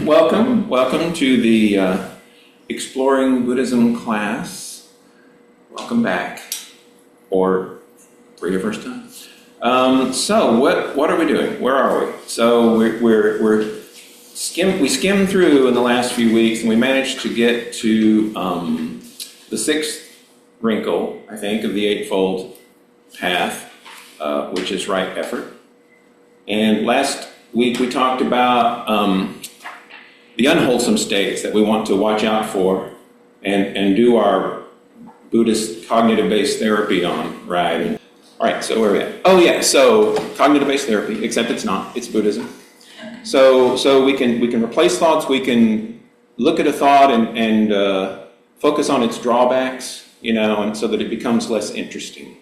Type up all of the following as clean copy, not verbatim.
Welcome to the Exploring Buddhism class. Welcome back, or for your first time. So what are we doing? Where are we? So we skimmed through in the last few weeks, and we managed to get to the sixth wrinkle, I think, of the Eightfold Path, which is right effort. And last week we talked about the unwholesome states that we want to watch out for and do our Buddhist cognitive-based therapy on, right? All right, so where are we at? Oh yeah, so cognitive-based therapy, except it's not, it's Buddhism. So we can replace thoughts, we can look at a thought and focus on its drawbacks, and so that it becomes less interesting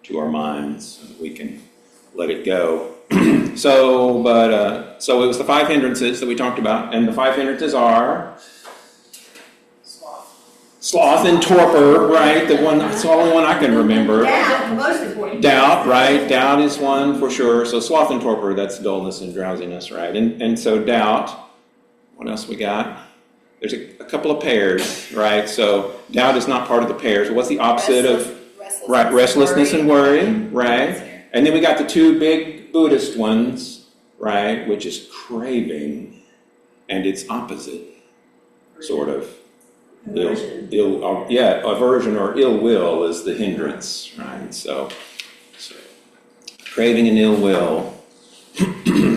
to our minds, so that we can let it go. So it was the five hindrances that we talked about, and the five hindrances are sloth and torpor, right? It's the only one I can remember. Doubt, right? Doubt is one for sure. So sloth and torpor, that's dullness and drowsiness, right? And so doubt. What else we got? There's a couple of pairs, right? So doubt is not part of the pairs. What's the opposite of restlessness and worry, right? And then we got the two big Buddhist ones, right, which is craving and its opposite, sort of. Aversion or ill will is the hindrance, right? So craving and ill will,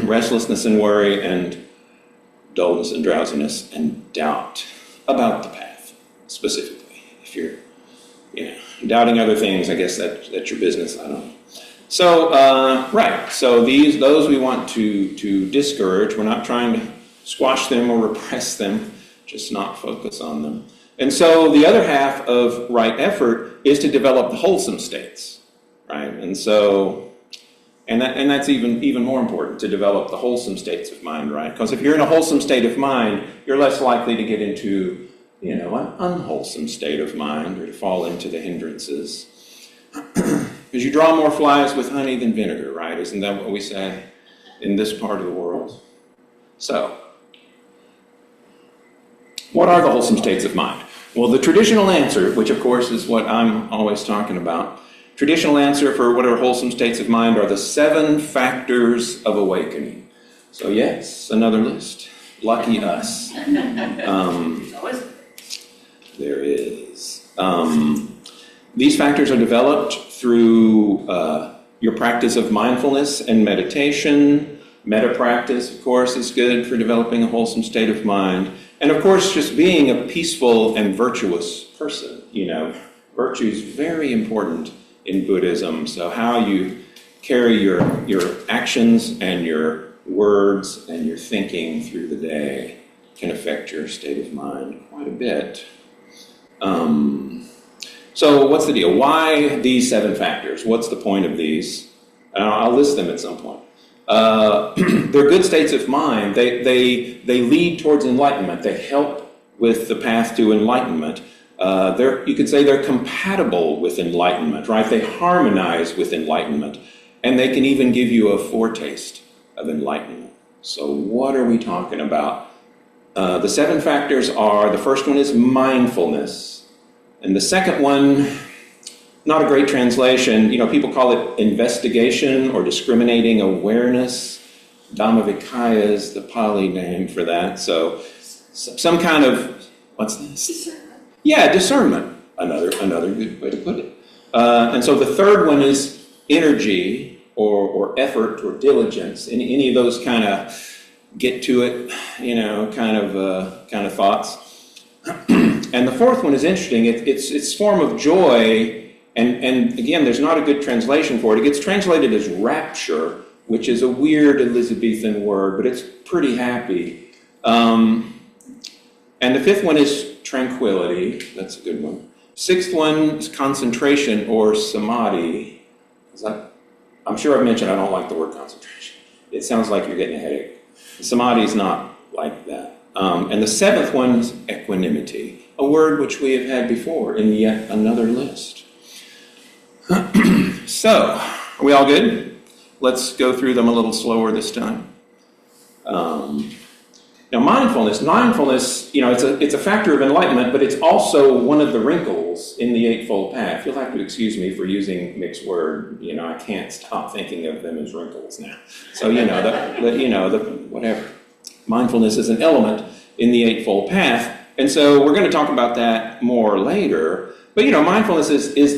restlessness and worry, and dullness and drowsiness, and doubt about the path, specifically. If you're, doubting other things, I guess that's your business. I don't know. So, right. So those we want to discourage. We're not trying to squash them or repress them, just not focus on them. And so the other half of right effort is to develop the wholesome states, right? And so, and that's even more important, to develop the wholesome states of mind, right? Because if you're in a wholesome state of mind, you're less likely to get into, an unwholesome state of mind or to fall into the hindrances. Because you draw more flies with honey than vinegar, right? Isn't that what we say in this part of the world? So, what are the wholesome states of mind? Well, the traditional answer, which of course is what I'm always talking about, traditional answer for what are wholesome states of mind are the 7 factors of awakening. So yes, another list. Lucky us. There is. These factors are developed through your practice of mindfulness and meditation. Metta practice, of course, is good for developing a wholesome state of mind. And of course, just being a peaceful and virtuous person. Virtue is very important in Buddhism. So how you carry your actions and your words and your thinking through the day can affect your state of mind quite a bit. So what's the deal? Why these 7 factors? What's the point of these? I'll list them at some point. They're good states of mind. They lead towards enlightenment. They help with the path to enlightenment. You could say they're compatible with enlightenment, right? They harmonize with enlightenment. And they can even give you a foretaste of enlightenment. So what are we talking about? The 7 factors are, the first one is mindfulness. And the second one, not a great translation. People call it investigation or discriminating awareness. Dhammavicaya is the Pali name for that. So some kind of, what's this? Discernment. Yeah, discernment. Another good way to put it. And so the third one is energy or effort or diligence. Any of those kind of get to it, kind of thoughts. And the fourth one is interesting. It's form of joy, and again, there's not a good translation for it. It gets translated as rapture, which is a weird Elizabethan word, but it's pretty happy. And the fifth one is tranquility. That's a good one. Sixth one is concentration or samadhi. I'm sure I've mentioned I don't like the word concentration. It sounds like you're getting a headache. Samadhi is not like that. And the seventh one is equanimity, a word which we have had before in yet another list. So, are we all good? Let's go through them a little slower this time. Now, mindfulness, it's a factor of enlightenment, but it's also one of the wrinkles in the Eightfold Path. You'll have to excuse me for using mixed word. I can't stop thinking of them as wrinkles now. So, whatever. Mindfulness is an element in the Eightfold Path, and so we're going to talk about that more later. But mindfulness is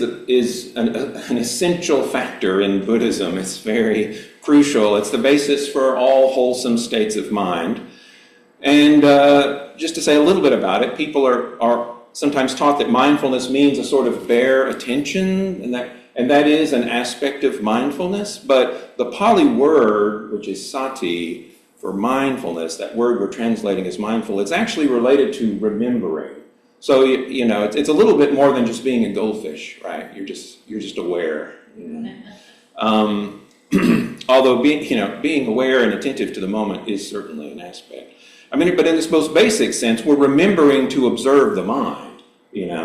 an essential factor in Buddhism. It's very crucial. It's the basis for all wholesome states of mind. And just to say a little bit about it, people are sometimes taught that mindfulness means a sort of bare attention, and that is an aspect of mindfulness. But the Pali word, which is sati, for mindfulness, that word we're translating as mindful, it's actually related to remembering. So it's a little bit more than just being a goldfish, right? You're just aware. Although being aware and attentive to the moment is certainly an aspect. But in this most basic sense, we're remembering to observe the mind.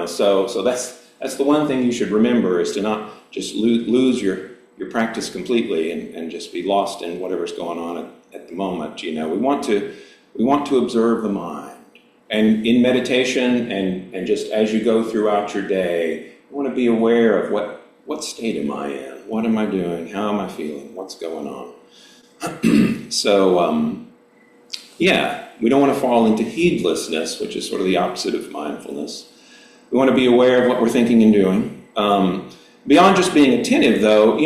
So that's the one thing you should remember, is to not just lose your practice completely and just be lost in whatever's going on at the moment. We want to observe the mind. And in meditation and just as you go throughout your day, you want to be aware of what state am I in? What am I doing? How am I feeling? What's going on? So, we don't want to fall into heedlessness, which is sort of the opposite of mindfulness. We want to be aware of what we're thinking and doing. Beyond just being attentive, though,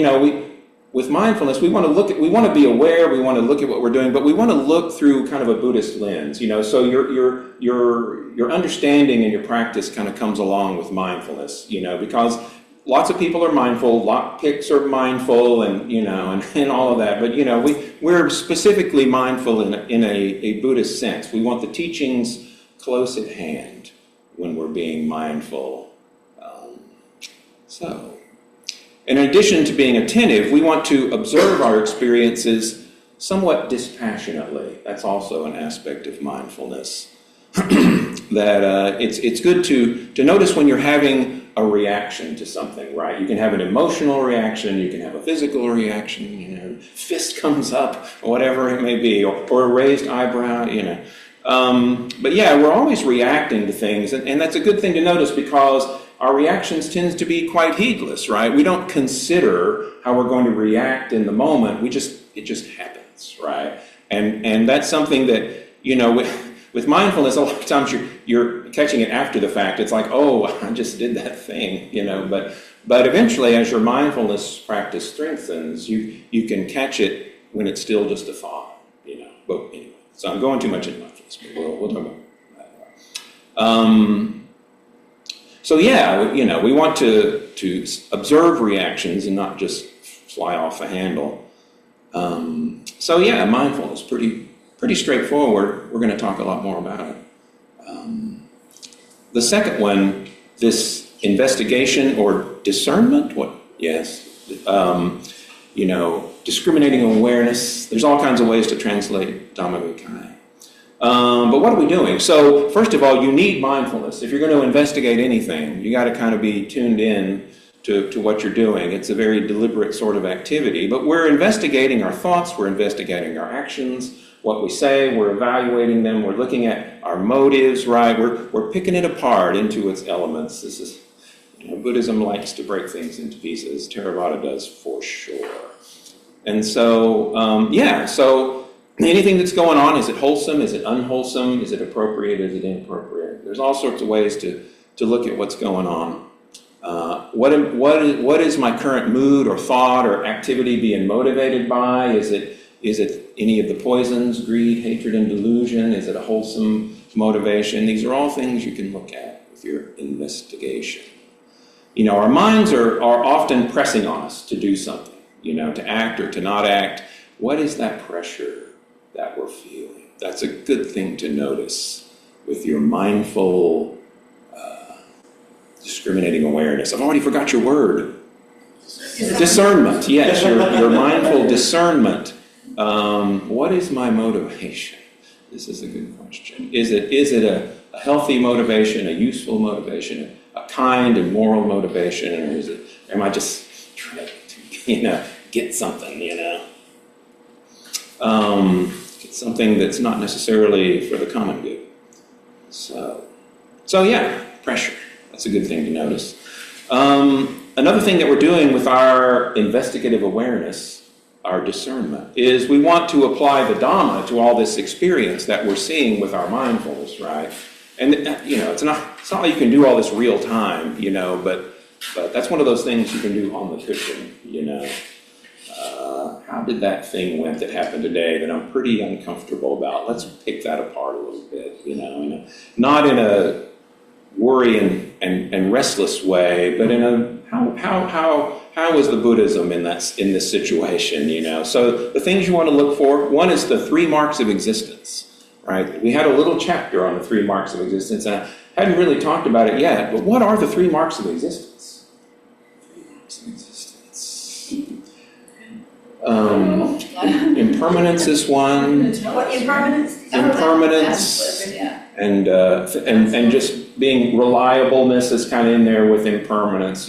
with mindfulness, we want to be aware, we want to look at what we're doing, but we want to look through kind of a Buddhist lens, so your understanding and your practice kind of comes along with mindfulness, because lots of people are mindful, lockpicks are mindful, and all of that, but we're specifically mindful in a Buddhist sense. We want the teachings close at hand when we're being mindful. In addition to being attentive, we want to observe our experiences somewhat dispassionately. That's also an aspect of mindfulness. That it's good to notice when you're having a reaction to something, right? You can have an emotional reaction, you can have a physical reaction, fist comes up, or whatever it may be, or a raised eyebrow, But we're always reacting to things, and that's a good thing to notice, because our reactions tends to be quite heedless, right? We don't consider how we're going to react in the moment. It just happens, right? And that's something that, with mindfulness, a lot of times you're catching it after the fact. It's like, oh, I just did that thing, But eventually, as your mindfulness practice strengthens, you can catch it when it's still just a thought, But anyway, so I'm going too much into mindfulness, but we'll talk about that. So we want to observe reactions and not just fly off the handle. Mindfulness, pretty straightforward. We're going to talk a lot more about it. The second one, this investigation or discernment. Discriminating awareness. There's all kinds of ways to translate Dhammavikai. But what are we doing? So, first of all, you need mindfulness. If you're going to investigate anything, you got to kind of be tuned in to what you're doing. It's a very deliberate sort of activity. But we're investigating our thoughts, we're investigating our actions, what we say, we're evaluating them, we're looking at our motives, right? We're picking it apart into its elements. This is, Buddhism likes to break things into pieces. Theravada does for sure. And so, so anything that's going on, is it wholesome? Is it unwholesome? Is it appropriate? Is it inappropriate? There's all sorts of ways to look at what's going on. What is my current mood or thought or activity being motivated by? Is it any of the poisons, greed, hatred, and delusion? Is it a wholesome motivation? These are all things you can look at with your investigation. Our minds are often pressing on us to do something, to act or to not act. What is that pressure that we're feeling? That's a good thing to notice with your mindful, discriminating awareness. I've already forgot your word. Discernment. Yes, your mindful discernment. What is my motivation? This is a good question. Is it a healthy motivation, a useful motivation, a kind and moral motivation, or am I just trying to, get something, get something that's not necessarily for the common good. So yeah, pressure. That's a good thing to notice. Another thing that we're doing with our investigative awareness, our discernment, is we want to apply the Dhamma to all this experience that we're seeing with our mindfulness, right? And it's not like you can do all this real time, but that's one of those things you can do on the cushion, How did that thing went that happened today that I'm pretty uncomfortable about? Let's pick that apart a little bit, not in a worry and restless way, but in a how is the Buddhism in this situation, So the things you want to look for, one is the 3 marks of existence, right? We had a little chapter on the 3 marks of existence, and I hadn't really talked about it yet, but what are the 3 marks of existence? 3 marks of existence. Impermanence is one. What, impermanence? Impermanence, and just being reliableness is kind of in there with impermanence.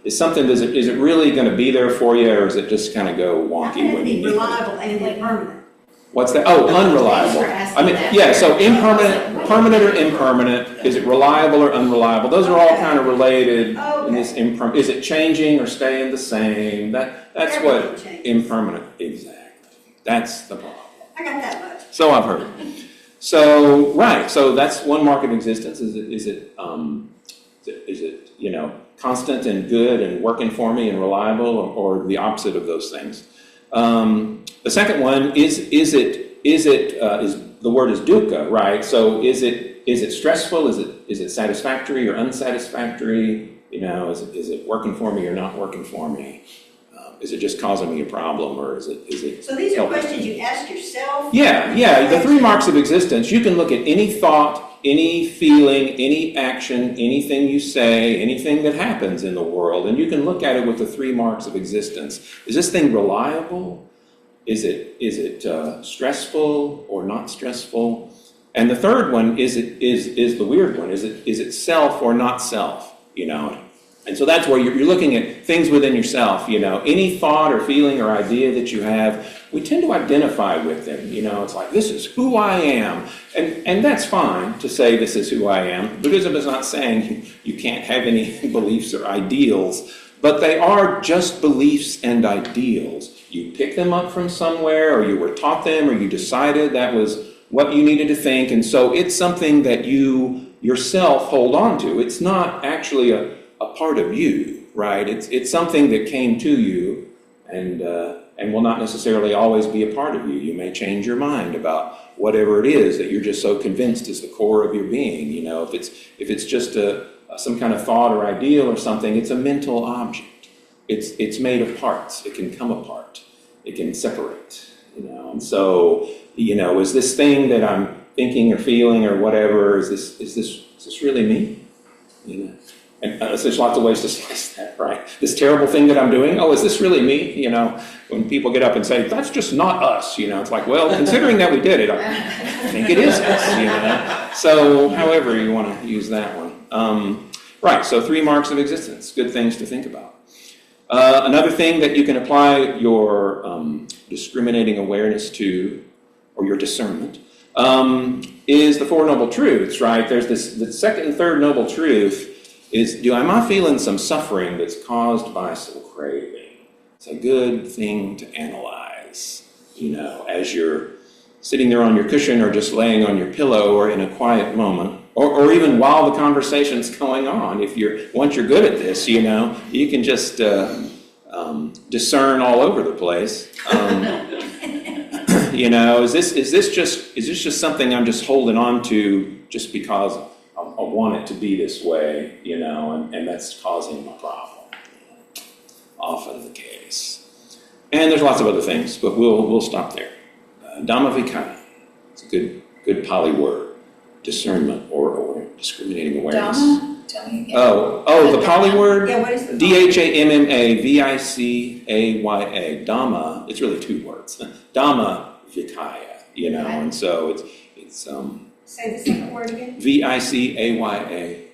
Is something? Is it really going to be there for you, or is it just kind of go wonky when you need it? Reliable and impermanent. What's that? Oh, unreliable. I mean, yeah. So impermanent, permanent or impermanent. Is it reliable or unreliable? Those are all kind of related. In this is it changing or staying the same? That's what impermanent. Exactly. That's the problem. I got that much. So I've heard. So right. So that's one mark of existence. Is it constant and good and working for me and reliable, or the opposite of those things? The second one is the word is dukkha, right? So is it stressful? Is it satisfactory or unsatisfactory? Is it working for me or not working for me? Is it just causing me a problem, or is it? So these are questions you ask yourself? Yeah. The 3 marks of existence. You can look at any thought, any feeling, any action, anything you say, anything that happens in the world, and you can look at it with the 3 marks of existence. Is this thing reliable? Is it stressful or not stressful? And the third one is the weird one. Is it self or not self? And so that's where you're looking at things within yourself. Any thought or feeling or idea that you have, we tend to identify with them. It's like, this is who I am. And that's fine to say this is who I am. Buddhism is not saying you can't have any beliefs or ideals, but they are just beliefs and ideals. You pick them up from somewhere, or you were taught them, or you decided that was what you needed to think. And so it's something that you yourself hold on to. It's not actually a part of you, right? It's something that came to you and will not necessarily always be a part of you. You may change your mind about whatever it is that you're just so convinced is the core of your being. If it's just some kind of thought or ideal or something, it's a mental object. It's made of parts. It can come apart. It can separate. And so is this thing that I'm thinking or feeling or whatever, is this really me? And there's lots of ways to slice that, right? This terrible thing that I'm doing, is this really me? When people get up and say, that's just not us, it's like, well, considering that we did it, I think it is us, So however you want to use that one. Right, so 3 marks of existence, good things to think about. Another thing that you can apply your discriminating awareness to, or your discernment, is the 4 Noble Truths, right? There's the second and third Noble Truth is, am I feeling some suffering that's caused by some craving? It's a good thing to analyze, as you're sitting there on your cushion or just laying on your pillow or in a quiet moment, or even while the conversation's going on. Once you're good at this, you can just discern all over the place. Is this just something I'm just holding on to just because I want it to be this way, and that's causing a problem. Often the case. And there's lots of other things, but we'll stop there. Dhammavicara. It's a good Pali word. Discernment or discriminating awareness. Dhamma? Tell me again. The Pali word? Yeah, what is the Dhamma Vicaya. Dhamma, it's really 2 words. Dhammavicara, and so it's Say the second word again. Vicaya.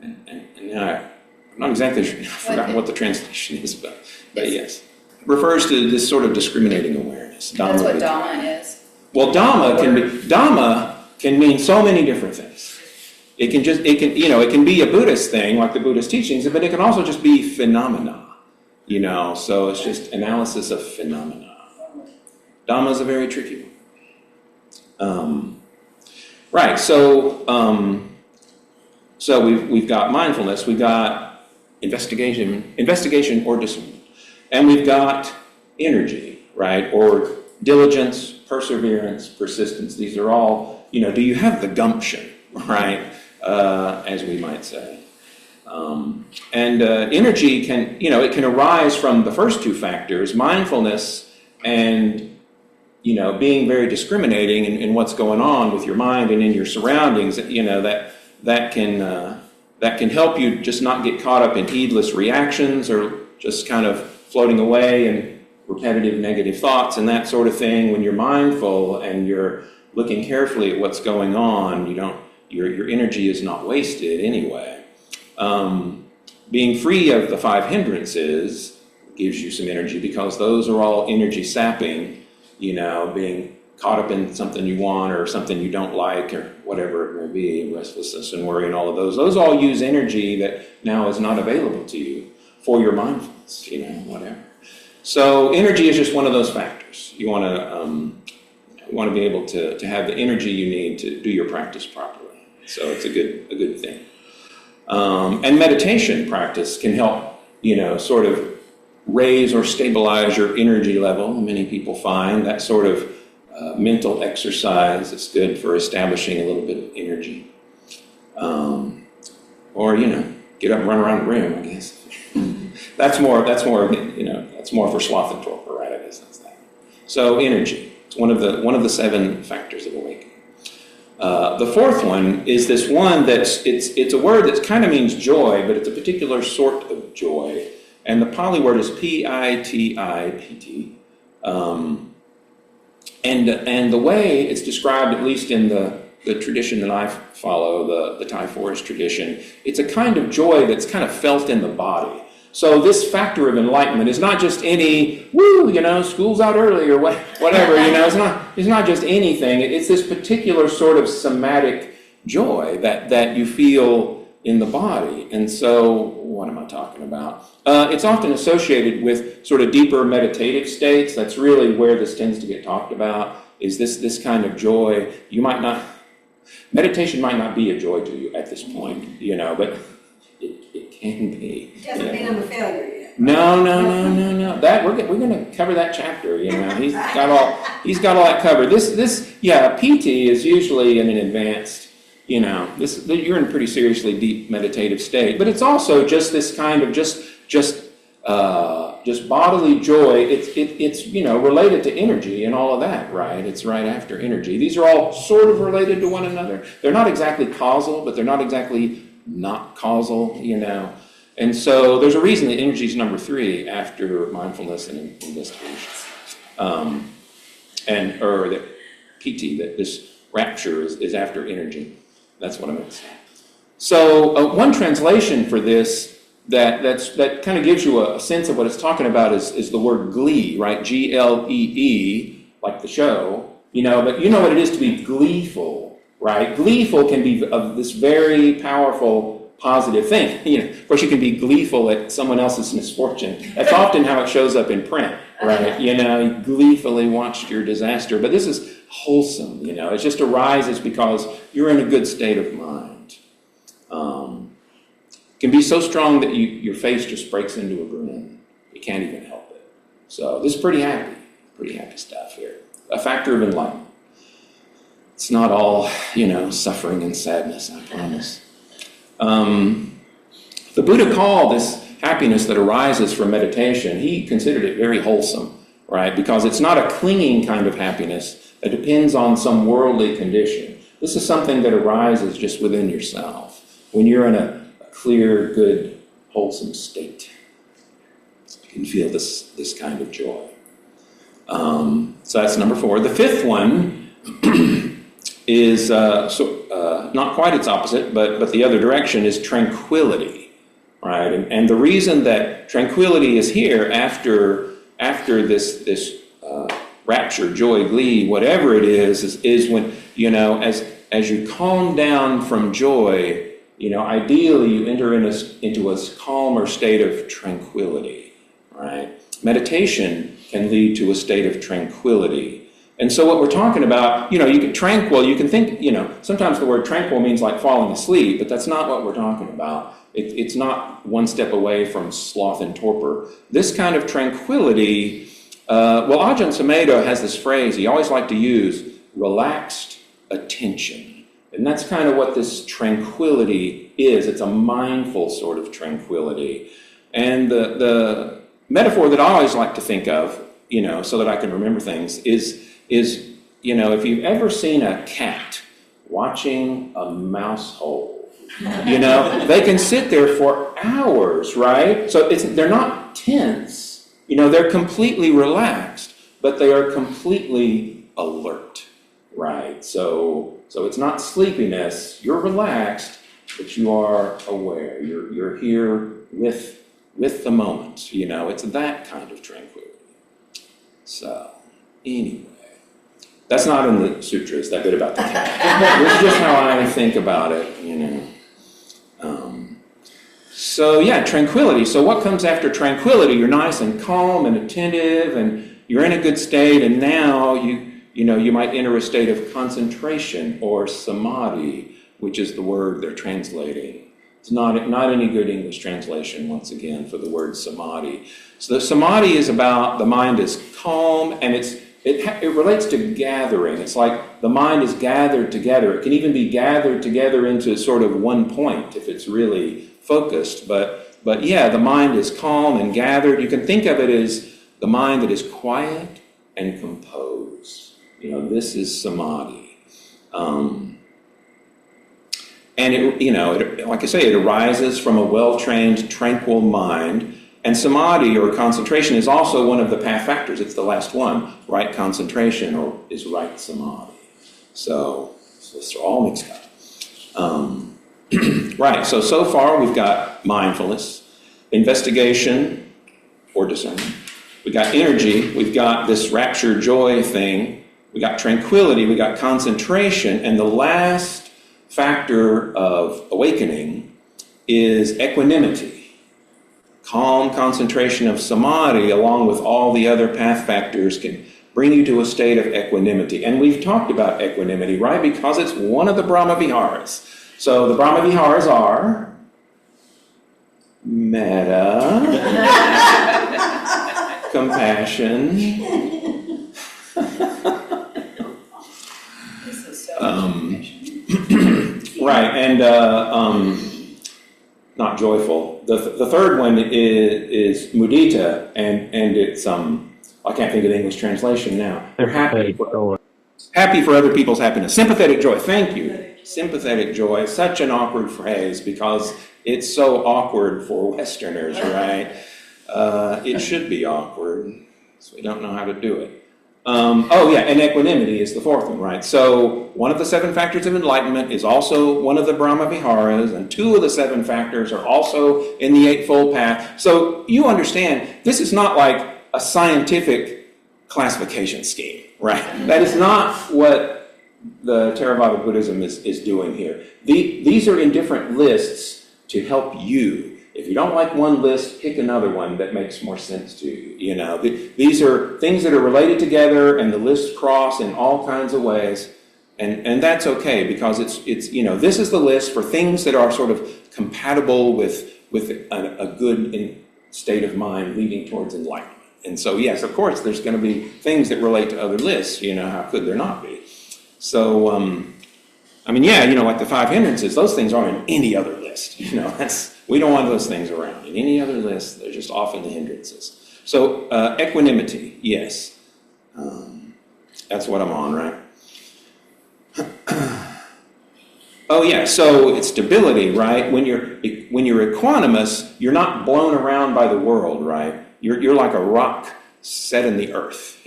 And I'm not exactly sure, I forgot what the translation is, but yes. It refers to this sort of discriminating awareness. That's what Dhamma is. Well, Dhamma can mean so many different things. It can be a Buddhist thing, like the Buddhist teachings, but it can also just be phenomena, so it's just analysis of phenomena. Dhamma is a very tricky one. Right, so we've got mindfulness, we've got investigation or discernment, and we've got energy, right, or diligence, perseverance, persistence. These are all, do you have the gumption, right, as we might say. And energy can, it can arise from the first two factors, mindfulness and, being very discriminating in what's going on with your mind and in your surroundings, that can help you just not get caught up in heedless reactions or just kind of floating away in repetitive negative thoughts and that sort of thing. When you're mindful and you're looking carefully at what's going on, your energy is not wasted anyway. Being free of the 5 hindrances gives you some energy because those are all energy sapping, being caught up in something you want or something you don't like or whatever it may be, restlessness and worry and all of those. Those all use energy that now is not available to you for your mindfulness, whatever. So energy is just one of those factors. You want to be able to have the energy you need to do your practice properly. So it's a good thing. And meditation practice can help, sort of raise or stabilize your energy level. Many people find that sort of mental exercise is good for establishing a little bit of energy. Or, get up and run around the room, I guess. That's more for sloth and torpor, right? I guess that's that. So energy, it's one of the 7 factors of awakening. The fourth one is this one it's a word that kind of means joy, but it's a particular sort of joy. And the Pali word is P-I-T-I-P-T. And the way it's described, at least in the tradition that I follow, the Thai forest tradition, it's a kind of joy that's kind of felt in the body. So this factor of enlightenment is not just any, school's out early or whatever, it's not just anything. It's this particular sort of somatic joy that you feel in the body. And so, what am I talking about? It's often associated with sort of deeper meditative states. That's really where this tends to get talked about, is this kind of joy. Meditation might not be a joy to you at this point, but it can be. It doesn't mean I'm a failure yet. No. That we're going to cover that chapter. He's got all that covered. PT is usually in an advanced. You're in a pretty seriously deep meditative state, but it's also just this kind of just bodily joy. It's related to energy and all of that, right? It's right after energy. These are all sort of related to one another. They're not exactly causal, but they're not exactly not causal, And so there's a reason that energy is number 3 after mindfulness and investigation, or that PT, that this rapture is after energy. That's what I meant to say. So one translation for this that kind of gives you a sense of what it's talking about is the word glee, right? G-L-E-E, like the show, but you know what it is to be gleeful, right? Gleeful can be of this very powerful, positive thing. Of course, you can be gleeful at someone else's misfortune. That's often how it shows up in print, right? You gleefully watched your disaster. But this is wholesome, it just arises because you're in a good state of mind. It can be so strong that your face just breaks into a grin. You can't even help it. So this is pretty happy stuff here. A factor of enlightenment. It's not all, suffering and sadness, I promise. The Buddha called this happiness that arises from meditation, he considered it very wholesome, right? Because it's not a clinging kind of happiness that depends on some worldly condition. This is something that arises just within yourself when you're in a clear, good, wholesome state. You can feel this kind of joy. So that's number 4. The 5th one is not quite its opposite, but the other direction is tranquility, right? And the reason that tranquility is here after this rapture, joy, glee, whatever it is when, as you calm down from joy, ideally you enter into a calmer state of tranquility, right? Meditation can lead to a state of tranquility. And so what we're talking about, you can think, sometimes the word tranquil means like falling asleep, but that's not what we're talking about. It's not one step away from sloth and torpor. This kind of tranquility, Ajahn Sumedho has this phrase he always liked to use, relaxed attention. And that's kind of what this tranquility is. It's a mindful sort of tranquility. And the metaphor that I always like to think of, so that I can remember things, is if you've ever seen a cat watching a mouse hole, they can sit there for hours, right? So they're not tense, they're completely relaxed, but they are completely alert, right? So it's not sleepiness, you're relaxed, but you are aware, you're here with the moment, it's that kind of tranquility. So, anyway. That's not in the sutras, that bit about the cat. This is just how I think about it, tranquility. So what comes after tranquility? You're nice and calm and attentive, and you're in a good state, and now you might enter a state of concentration or samadhi, which is the word they're translating. It's not any good English translation, once again, for the word samadhi. So the samadhi is about the mind is calm, and it relates to gathering. It's like the mind is gathered together. It can even be gathered together into sort of one point if it's really focused. But the mind is calm and gathered. You can think of it as the mind that is quiet and composed. This is samadhi. And like I say, it arises from a well-trained, tranquil mind. And samadhi, or concentration, is also one of the path factors. It's the last one, right concentration, or is right samadhi. So it's all mixed up. Right, so far we've got mindfulness, investigation, or discernment. We've got energy, we've got this rapture, joy thing, we got tranquility, we got concentration, and the last factor of awakening is equanimity. Calm concentration of samadhi, along with all the other path factors, can bring you to a state of equanimity. And we've talked about equanimity, right? Because it's one of the Brahma Viharas. So the Brahma Viharas are metta, compassion, right, and not joyful. The third one is mudita, and it's I can't think of the English translation now. They're happy for other people's happiness. Sympathetic joy. Thank you. Sympathetic joy. Such an awkward phrase because it's so awkward for Westerners, right? It should be awkward, so we don't know how to do it. And equanimity is the fourth one, right? So one of the 7 factors of enlightenment is also one of the Brahma Viharas, and 2 of the 7 factors are also in the Eightfold Path. So you understand, this is not like a scientific classification scheme, right? That is not what the Theravada Buddhism is doing here. These are in different lists to help you. If you don't like one list, pick another one that makes more sense to you. These are things that are related together, and the lists cross in all kinds of ways, and that's okay because it's this is the list for things that are sort of compatible with a good state of mind leading towards enlightenment. And so, yes, of course, there's going to be things that relate to other lists. How could there not be? So, like the 5 hindrances, those things aren't in any other list. We don't want those things around. In any other list, they're just off in the hindrances. So, equanimity, yes. That's what I'm on, right? So it's stability, right? When you're equanimous, you're not blown around by the world, right? You're like a rock set in the earth.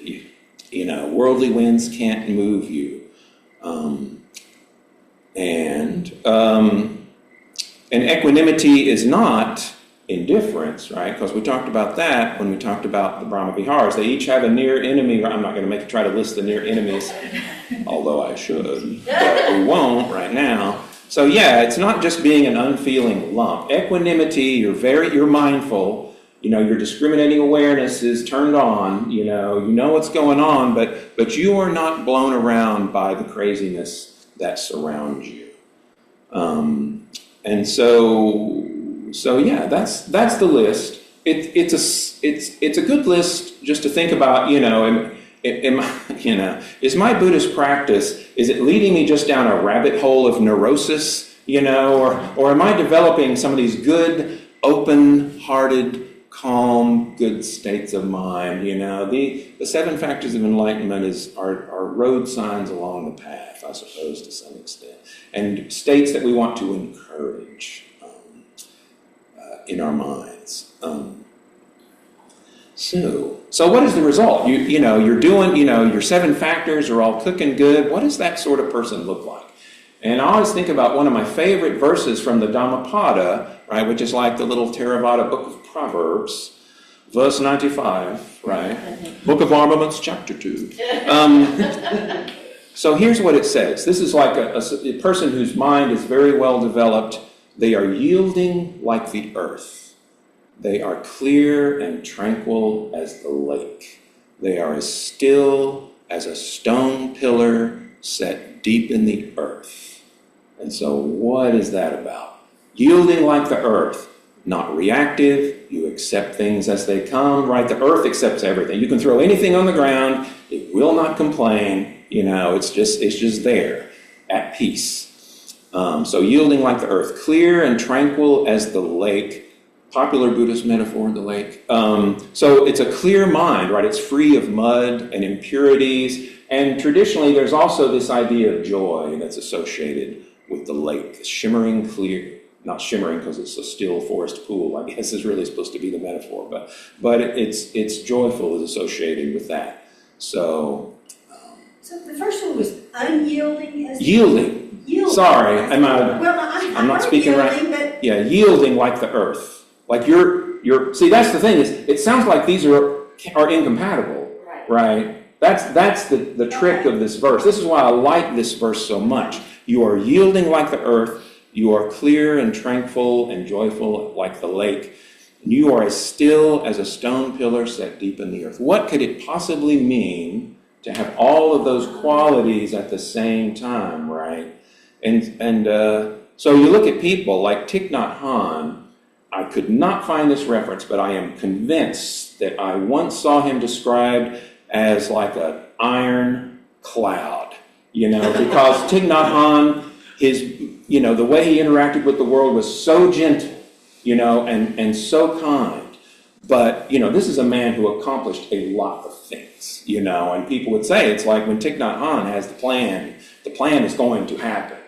Worldly winds can't move you. And equanimity is not indifference. indifference, right? Because we talked about that when we talked about the Brahma Viharas. They each have a near enemy. I'm not going to try to list the near enemies, although I should, but we won't right now. So yeah, it's not just being an unfeeling lump. Equanimity, you're mindful, your discriminating awareness is turned on, you know what's going on, but you are not blown around by the craziness that surrounds you. And so yeah, that's the list. It's a good list just to think about, is my Buddhist practice, is it leading me just down a rabbit hole of neurosis, or am I developing some of these good, open-hearted, calm, good states of mind? The 7 factors of enlightenment are road signs along the path, I suppose, to some extent, and states that we want to encourage in our minds. So what is the result? You're doing, your 7 factors are all cooking good. What does that sort of person look like? And I always think about one of my favorite verses from the Dhammapada, right, which is like the little Theravada book of Proverbs, verse 95, right? Book of Armaments, chapter 2. So here's what it says. This is like a person whose mind is very well developed. They are yielding like the earth. They are clear and tranquil as the lake. They are as still as a stone pillar set deep in the earth. And so what is that about? Yielding like the earth, not reactive. You accept things as they come, right? The earth accepts everything. You can throw anything on the ground. It will not complain. It's just there at peace. So yielding like the earth, clear and tranquil as the lake. Popular Buddhist metaphor, the lake. So it's a clear mind, right? It's free of mud and impurities. And traditionally, there's also this idea of joy that's associated with the lake, shimmering clear. Not shimmering because it's a still forest pool, I guess is really supposed to be the metaphor. But it's joyful is associated with that. So the first one was unyielding. Yielding. Sorry, I'm not speaking yielding, right. But yeah, yielding like the earth. Like you're. See, that's the thing is, it sounds like these are incompatible, right? That's the trick of this verse. This is why I like this verse so much. You are yielding like the earth. You are clear and tranquil and joyful like the lake. You are as still as a stone pillar set deep in the earth. What could it possibly mean to have all of those qualities at the same time, right? And so you look at people like Thich Nhat Hanh. I could not find this reference, but I am convinced that I once saw him described as like an iron cloud, because Thich Nhat Hanh, the way he interacted with the world was so gentle, and so kind. But, this is a man who accomplished a lot of things, and people would say it's like when Thich Nhat Hanh has the plan is going to happen,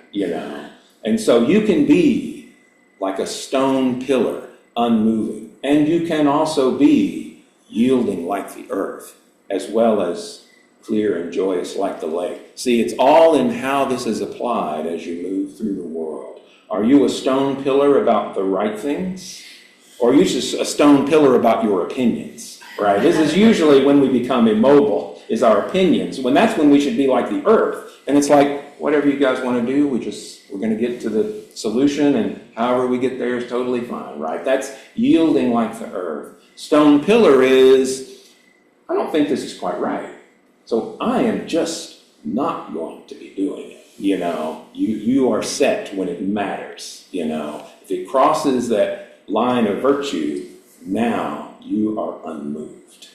And so you can be like a stone pillar, unmoving. And you can also be yielding like the earth, as well as clear and joyous like the lake. See, it's all in how this is applied as you move through the world. Are you a stone pillar about the right things? Or are you just a stone pillar about your opinions, right? This is usually when we become immobile, is our opinions. That's when we should be like the earth. And it's like, whatever you guys want to do, we're going to get to the solution, and however we get there is totally fine, right? That's yielding like the earth. Stone pillar is, I don't think this is quite right. So I am just not going to be doing it. You are set when it matters. If it crosses that line of virtue, now you are unmoved.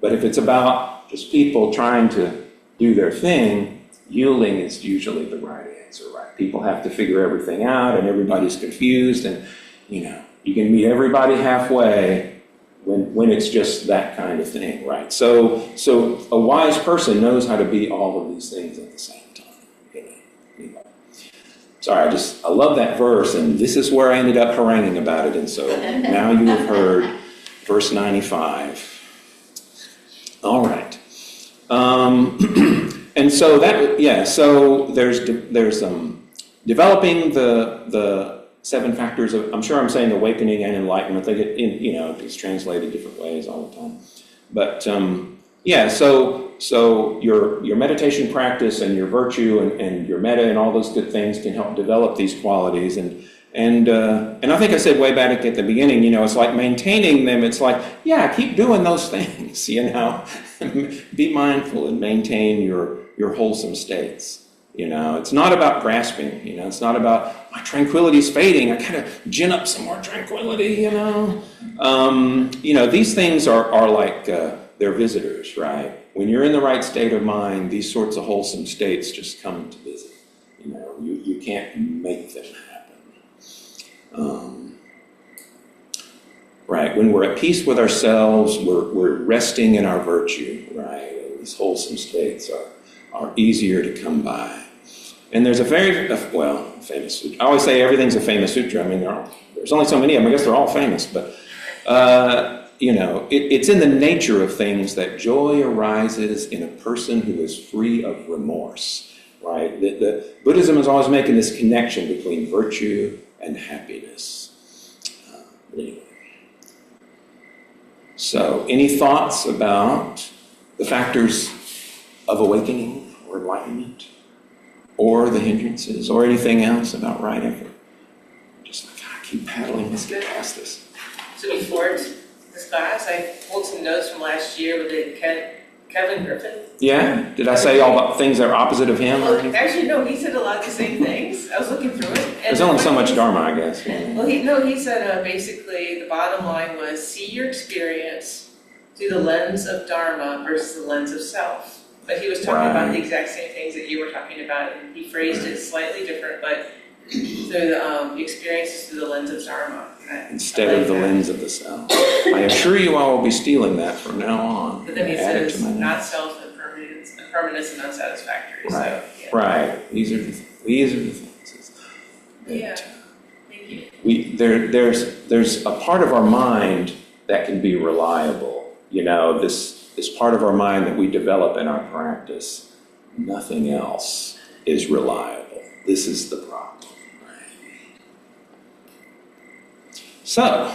But if it's about just people trying to do their thing, yielding is usually the right answer, right? People have to figure everything out, and everybody's confused, and you can meet everybody halfway. When it's just that kind of thing, right? So a wise person knows how to be all of these things at the same time. Sorry, I love that verse, and this is where I ended up haranguing about it, and so now you have heard verse 95. All right. And so so there's developing the 7 factors of, I'm sure I'm saying awakening and enlightenment. They get, it's translated different ways all the time. But yeah, so your meditation practice and your virtue and your metta and all those good things can help develop these qualities. And I think I said way back at the beginning, it's like maintaining them. It's like, yeah, keep doing those things, Be mindful and maintain your wholesome states. It's not about grasping, it's not about my tranquility's fading. I gotta gin up some more tranquility, These things are like, they're visitors, right? When you're in the right state of mind, these sorts of wholesome states just come to visit. You can't make them happen. Right, when we're at peace with ourselves, we're resting in our virtue, right? And these wholesome states are easier to come by. And there's a famous sutra. I always say everything's a famous sutra. I mean, there's only so many of them. I guess they're all famous. But, it's in the nature of things that joy arises in a person who is free of remorse, right? The Buddhism is always making this connection between virtue and happiness. Anyway. So, any thoughts about the factors of awakening or enlightenment? Or the hindrances, or anything else about right effort? Just like, I keep paddling, let's get past this. So before this class, I pulled some notes from last year with Kevin Griffin. Yeah? Did I say all the things that are opposite of him? Or anything? Actually, no, he said a lot of the same things. I was looking through it. And there's only so much Dharma, I guess. Well, he said basically the bottom line was see your experience through the lens of Dharma versus the lens of self. But he was talking about the exact same things that you were talking about, and he phrased it slightly different, but through the experiences through the lens of Dharma. Instead of the lens of the self. I assure you I will be stealing that from now on. But then he says not self, impermanence, and unsatisfactory. Right, so, yeah. Right. These are the things. Yeah, thank you. There's a part of our mind that can be reliable. This part of our mind that we develop in our practice, nothing else is reliable. This is the problem. Right? So,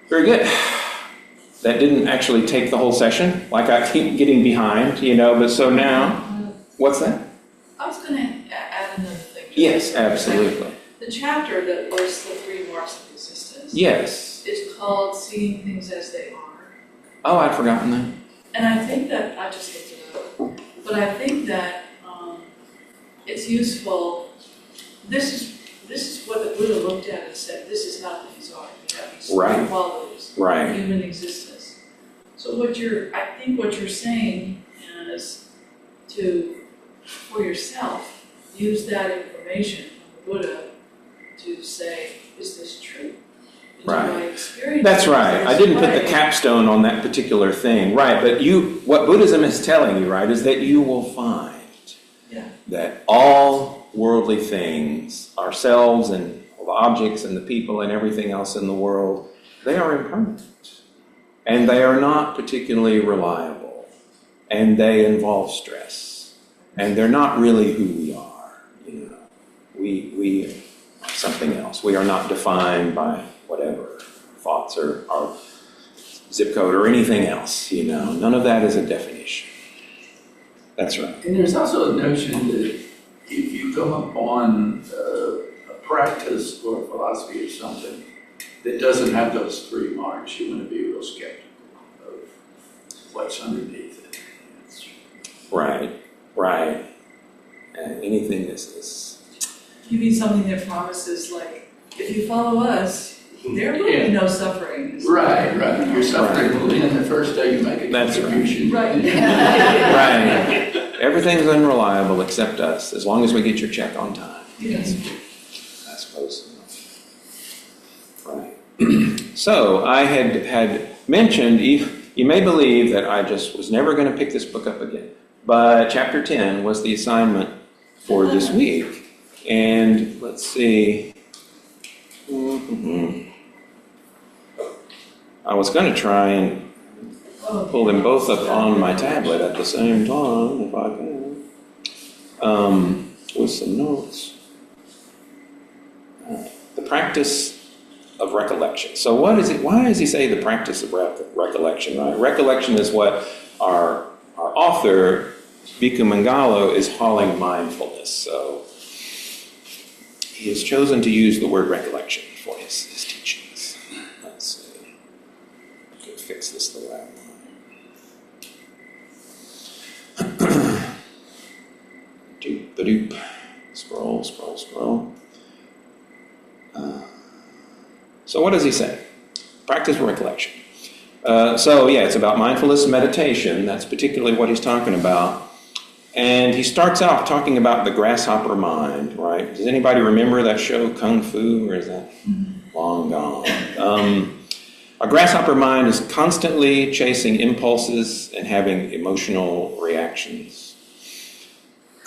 very good. That didn't actually take the whole session. Like I keep getting behind, but so now, what's that? I was going to add another thing. Yes, absolutely. The chapter that lists the 3 marks of existence. Yes. Is called Seeing Things as They Are. Oh, I'd forgotten that. And I think that, I just looked it up, but I think that it's useful. This is what the Buddha looked at and said, this is how things are. You have these Right. qualities Right. of human existence. So I think what you're saying is for yourself, use that information from the Buddha to say, is this true? Right. That's right. I didn't put the capstone on that particular thing. Right, but what Buddhism is telling you, right, is that you will find that all worldly things, ourselves and all the objects and the people and everything else in the world, they are impermanent. And they are not particularly reliable. And they involve stress. And they're not really who we are. We are something else. We are not defined by whatever thoughts or our zip code or anything else, None of that is a definition. That's right. And there's also a notion that if you come upon a practice or a philosophy or something that doesn't have those 3 marks, you want to be real skeptical of what's underneath it. Right. And anything is. You mean something that promises, like, if you follow us, there will be no suffering. Right. Your suffering will end the first day you make a contribution. Right. Right. Everything's unreliable except us, as long as we get your check on time. Yes. That's close enough. Right. So I had mentioned, you may believe that I just was never going to pick this book up again, but chapter 10 was the assignment for this week. And let's see. I was going to try and pull them both up on my tablet at the same time, if I can, with some notes. practice of recollection. So what is it? Why does he say the practice of recollection? Right? Recollection is what our author Bhikkhu Mangalo is calling mindfulness. So he has chosen to use the word recollection for his teachings. Let's see. Let's fix this the right way. Doop. Scroll. So what does he say? Practice recollection. It's about mindfulness meditation. That's particularly what he's talking about. And he starts out talking about the grasshopper mind, right? Does anybody remember that show, Kung Fu, or is that long gone? A grasshopper mind is constantly chasing impulses and having emotional reactions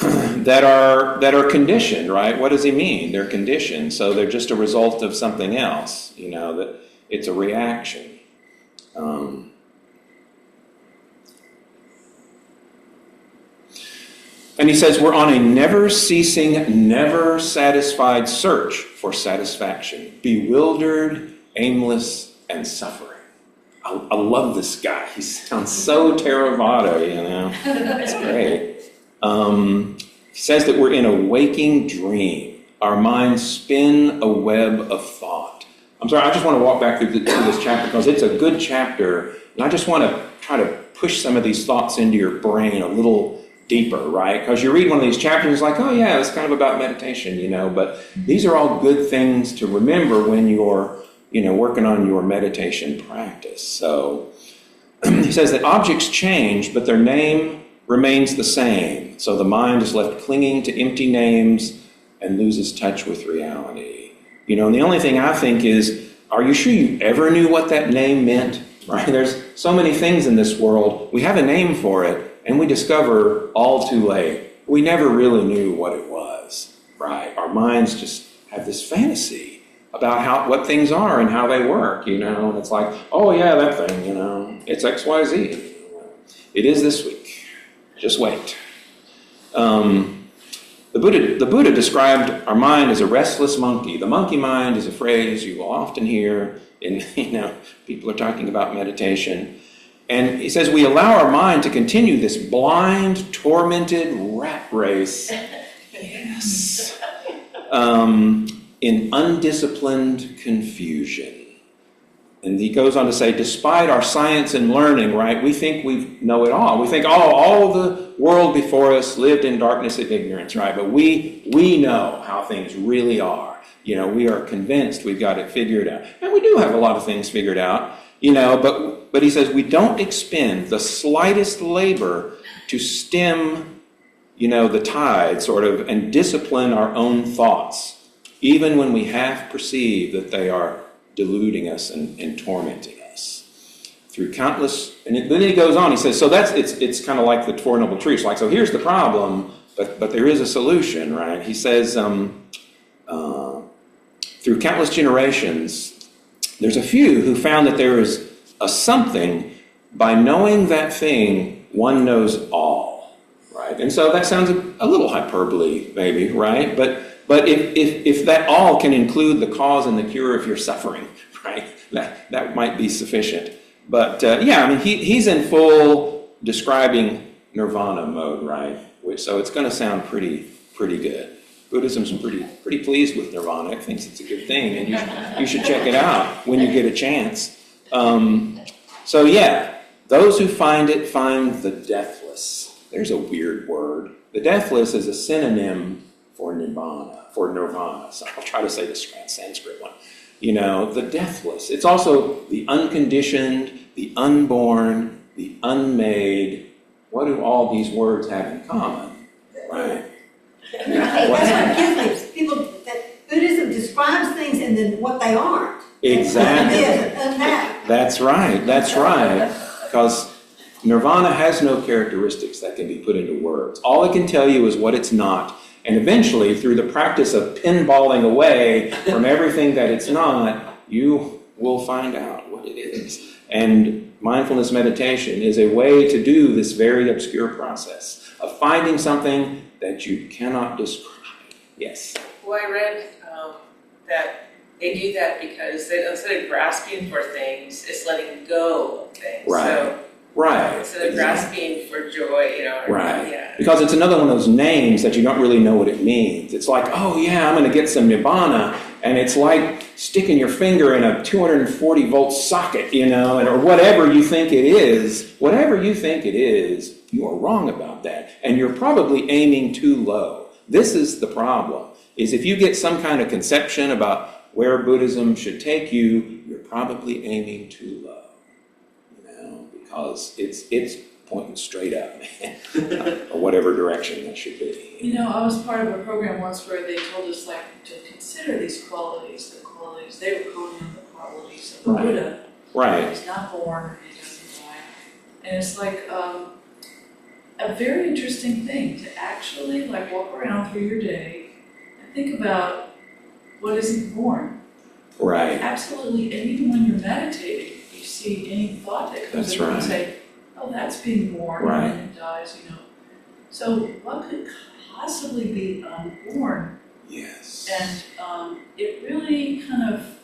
that are conditioned, right? What does he mean? They're conditioned, so they're just a result of something else, that it's a reaction. And he says we're on a never-ceasing, never-satisfied search for satisfaction, bewildered, aimless, and suffering. I love this guy. He sounds so Theravada, It's great. He says that we're in a waking dream. Our minds spin a web of thought. I'm sorry, I just want to walk back through this chapter because it's a good chapter, and I just want to try to push some of these thoughts into your brain a little deeper, right? Because you read one of these chapters, it's like, oh yeah, it's kind of about meditation, but these are all good things to remember when you're, working on your meditation practice. So he says that objects change, but their name remains the same. So the mind is left clinging to empty names and loses touch with reality. And the only thing I think is, are you sure you ever knew what that name meant? Right? There's so many things in this world. We have a name for it, and we discover all too late. We never really knew what it was, right? Our minds just have this fantasy about what things are and how they work, and it's like, oh yeah, that thing, it's XYZ. It is this week. Just wait. The Buddha described our mind as a restless monkey. The monkey mind is a phrase you will often hear in, people are talking about meditation. And he says we allow our mind to continue this blind, tormented rat race. Yes. In undisciplined confusion. And he goes on to say, despite our science and learning, right, we think we know it all. We think, all the world before us lived in darkness and ignorance, right? But we know how things really are. We are convinced we've got it figured out. And we do have a lot of things figured out, but he says we don't expend the slightest labor to stem, the tide, sort of, and discipline our own thoughts, even when we half perceive that they are deluding us and tormenting us through countless. And then he goes on. He says, so it's kind of like the Four Noble Truths. Like, so here's the problem, but there is a solution, right? He says, through countless generations, there's a few who found that there is a something. By knowing that thing, one knows all, right? And so that sounds a little hyperbole, maybe, right? But if that all can include the cause and the cure of your suffering, right, that might be sufficient. But he's in full describing nirvana mode, right? So it's going to sound pretty good. Buddhism's pretty pleased with nirvana. It thinks it's a good thing, and you should check it out when you get a chance. Those who find it find the deathless. There's a weird word. The deathless is a synonym for nirvana. So I'll try to say the Sanskrit one. The deathless. It's also the unconditioned, the unborn, the unmade. What do all these words have in common? Right? That's what gives me. People, that Buddhism describes things and then what they aren't. Exactly. And that. That's right. Because nirvana has no characteristics that can be put into words. All it can tell you is what it's not. And eventually, through the practice of pinballing away from everything that it's not, you will find out what it is. And mindfulness meditation is a way to do this very obscure process of finding something that you cannot describe. Yes? Well, I read that they do that because they, instead of grasping for things, it's letting go of things. Right. So Right. instead of grasping for joy, or, Right. yeah. Because it's another one of those names that you don't really know what it means. It's like, oh yeah, I'm going to get some nibbana, and it's like sticking your finger in a 240 volt socket, or whatever you think it is. Whatever you think it is, you are wrong about that, and you're probably aiming too low. This is the problem, is if you get some kind of conception about where Buddhism should take you, you're probably aiming too low. Because it's pointing straight up, man, or whatever direction that should be. I was part of a program once where they told us to consider these qualities, they were calling them the qualities of the Buddha. Right. He's not born, he doesn't die. And it's like a very interesting thing to actually walk around through your day and think about what isn't born. Right. Absolutely, and even when you're meditating, you see any thought that comes in and say, oh, that's being born and then it dies, So what could possibly be unborn? Yes. And it really kind of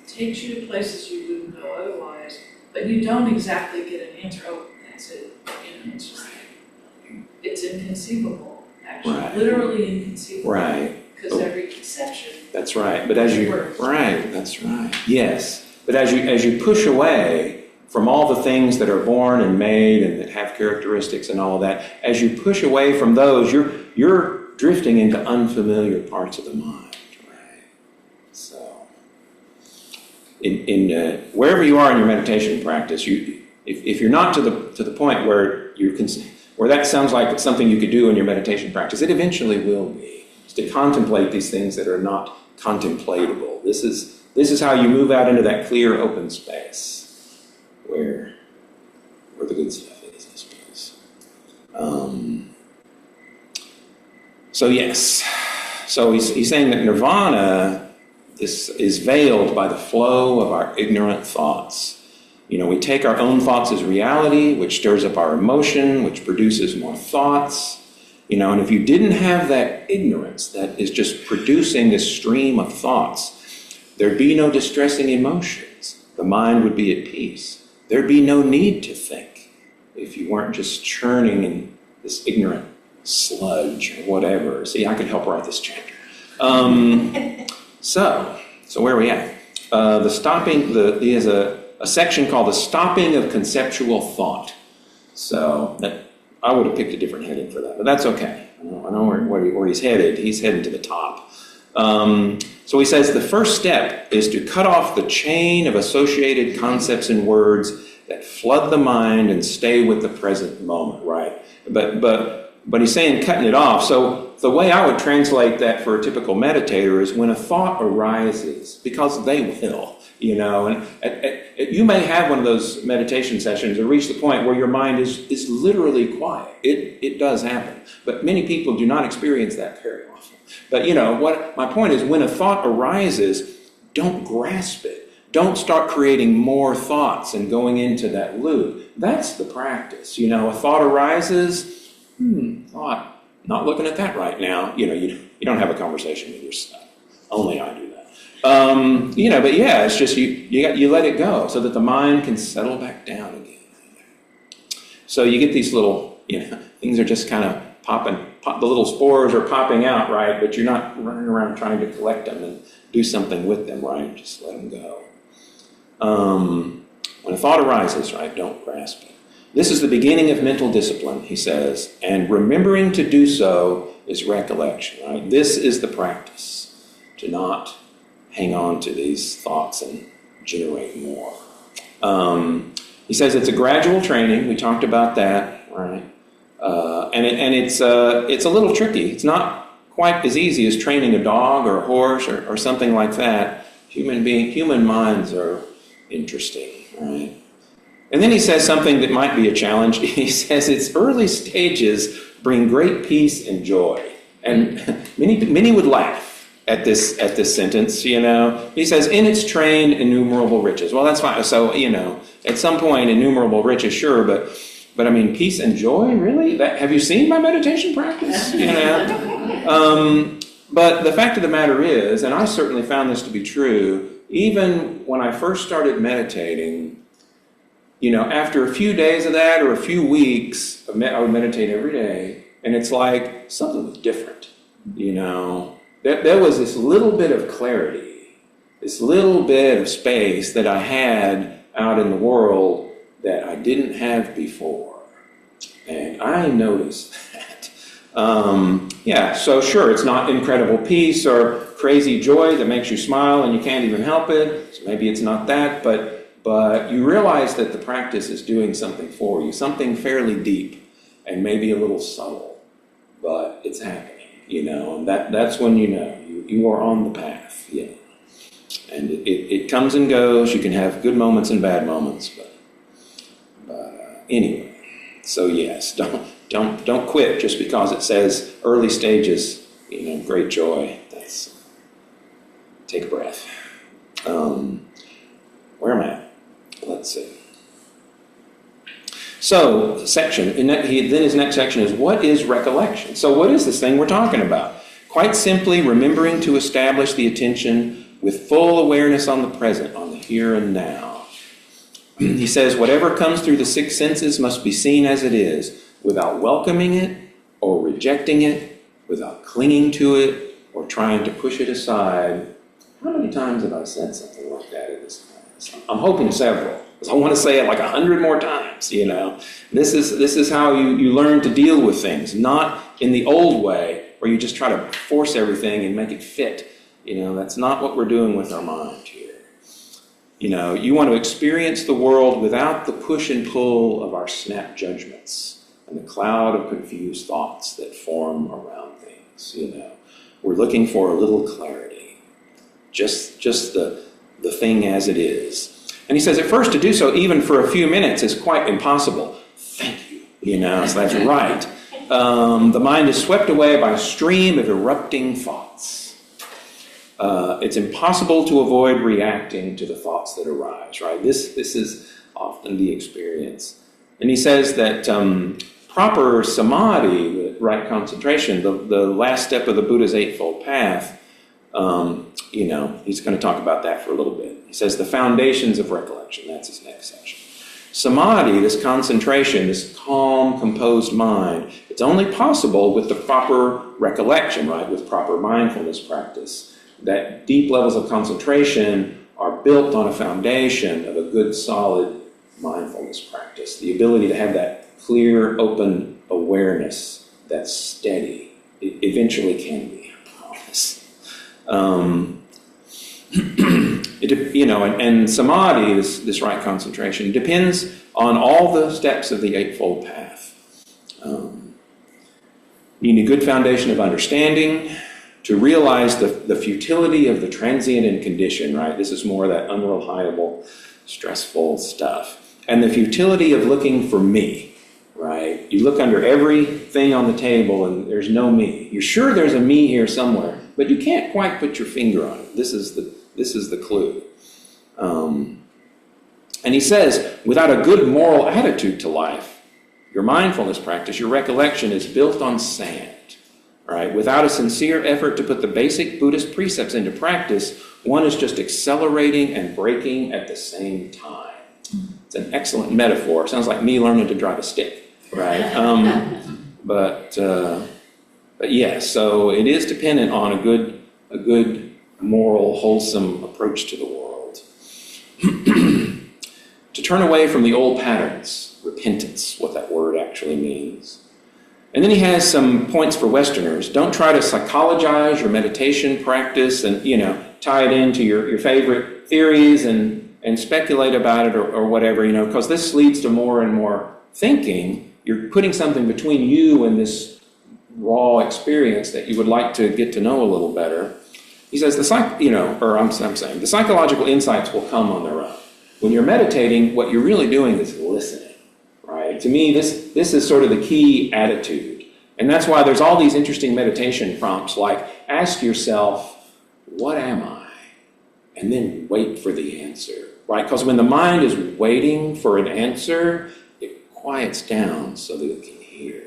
takes you to places you wouldn't go otherwise, but you don't exactly get an answer, oh, that's it. It's just, it's inconceivable, actually, literally inconceivable. Right. Because every conception. That's right. But as you, that's right. Yes. But as you push away from all the things that are born and made and that have characteristics and all of that, as you push away from those, you're drifting into unfamiliar parts of the mind, right? So, in wherever you are in your meditation practice, if you're not to the point where where that sounds like it's something you could do in your meditation practice, it eventually will be. To contemplate these things that are not contemplatable. This is how you move out into that clear, open space where the good stuff is, I suppose. So he's saying that nirvana is veiled by the flow of our ignorant thoughts. We take our own thoughts as reality, which stirs up our emotion, which produces more thoughts. And if you didn't have that ignorance that is just producing this stream of thoughts, there'd be no distressing emotions. The mind would be at peace. There'd be no need to think if you weren't just churning in this ignorant sludge or whatever. See, I could help write this chapter. So where are we at? He has a section called the stopping of conceptual thought. So that I would have picked a different heading for that, but that's okay. I know where he's headed. He's heading to the top. So he says the first step is to cut off the chain of associated concepts and words that flood the mind and stay with the present moment, right? But he's saying cutting it off. So the way I would translate that for a typical meditator is when a thought arises, because they will, and you may have one of those meditation sessions or reach the point where your mind is literally quiet. It does happen. But many people do not experience that very often. But what my point is, when a thought arises, don't grasp it. Don't start creating more thoughts and going into that loop. That's the practice. A thought arises, thought, not looking at that right now. You don't have a conversation with yourself. Only I do that. But yeah, it's just you let it go so that the mind can settle back down again. So you get these little, things are just kind of the little spores are popping out, right? But you're not running around trying to collect them and do something with them, right? Just let them go. When a thought arises, right, don't grasp it. This is the beginning of mental discipline, he says, and remembering to do so is recollection, right? This is the practice, to not hang on to these thoughts and generate more. He says it's a gradual training. We talked about that, right? And it's a little tricky. It's not quite as easy as training a dog or a horse or something like that. Human minds are interesting, right? And then he says something that might be a challenge. He says its early stages bring great peace and joy. And many would laugh at this sentence, He says, in its train, innumerable riches. Well, that's fine. So, at some point, innumerable riches, sure, but I mean, peace and joy, really? Have you seen my meditation practice? But the fact of the matter is, and I certainly found this to be true, even when I first started meditating, after a few days of that or a few weeks, I would meditate every day, and it's like something was different, There was this little bit of clarity, this little bit of space that I had out in the world that I didn't have before. And I noticed that. So sure, it's not incredible peace or crazy joy that makes you smile and you can't even help it. So maybe it's not that, but you realize that the practice is doing something for you, something fairly deep and maybe a little subtle, but it's happening, and that's when you are on the path, And it comes and goes. You can have good moments and bad moments, but anyway. So yes, don't quit just because it says early stages, great joy. Take a breath. Where am I at? Let's see. So then his next section is, what is recollection? So what is this thing we're talking about? Quite simply, remembering to establish the attention with full awareness on the present, on the here and now. He says, whatever comes through the six senses must be seen as it is, without welcoming it or rejecting it, without clinging to it or trying to push it aside. How many times have I said something like that in this class? I'm hoping several, because I want to say it like 100 more times, This is how you learn to deal with things, not in the old way, where you just try to force everything and make it fit. That's not what we're doing with our mind here. You want to experience the world without the push and pull of our snap judgments and the cloud of confused thoughts that form around things, We're looking for a little clarity, just the thing as it is. And he says at first to do so, even for a few minutes, is quite impossible. Thank you, so that's right. The mind is swept away by a stream of erupting thoughts. It's impossible to avoid reacting to the thoughts that arise, right? This is often the experience. And he says that proper samadhi, the right concentration, the last step of the Buddha's Eightfold Path, he's going to talk about that for a little bit. He says the foundations of recollection, that's his next section. Samadhi, this concentration, this calm, composed mind, it's only possible with the proper recollection, right? With proper mindfulness practice. That deep levels of concentration are built on a foundation of a good, solid mindfulness practice. The ability to have that clear, open awareness that's steady. It eventually can be, I promise. And samadhi, this right concentration, depends on all the steps of the Eightfold Path. You need a good foundation of understanding to realize the futility of the transient and conditioned, right? This is more of that unreliable, stressful stuff. And the futility of looking for me, right? You look under everything on the table and there's no me. You're sure there's a me here somewhere, but you can't quite put your finger on it. This is the clue. And he says, without a good moral attitude to life, your mindfulness practice, your recollection is built on sand. Right? Without a sincere effort to put the basic Buddhist precepts into practice, one is just accelerating and braking at the same time. It's an excellent metaphor. Sounds like me learning to drive a stick, right? But yes, so it is dependent on a good moral, wholesome approach to the world. To turn away from the old patterns, repentance, what that word actually means. And then he has some points for Westerners. Don't try to psychologize your meditation practice and, tie it into your favorite theories and speculate about it or whatever, because this leads to more and more thinking. You're putting something between you and this raw experience that you would like to get to know a little better. He says the psychological insights will come on their own. When you're meditating, what you're really doing is listening. Right? To me, this is sort of the key attitude. And that's why there's all these interesting meditation prompts like, ask yourself, what am I? And then wait for the answer. Right? Because when the mind is waiting for an answer, it quiets down so that it can hear.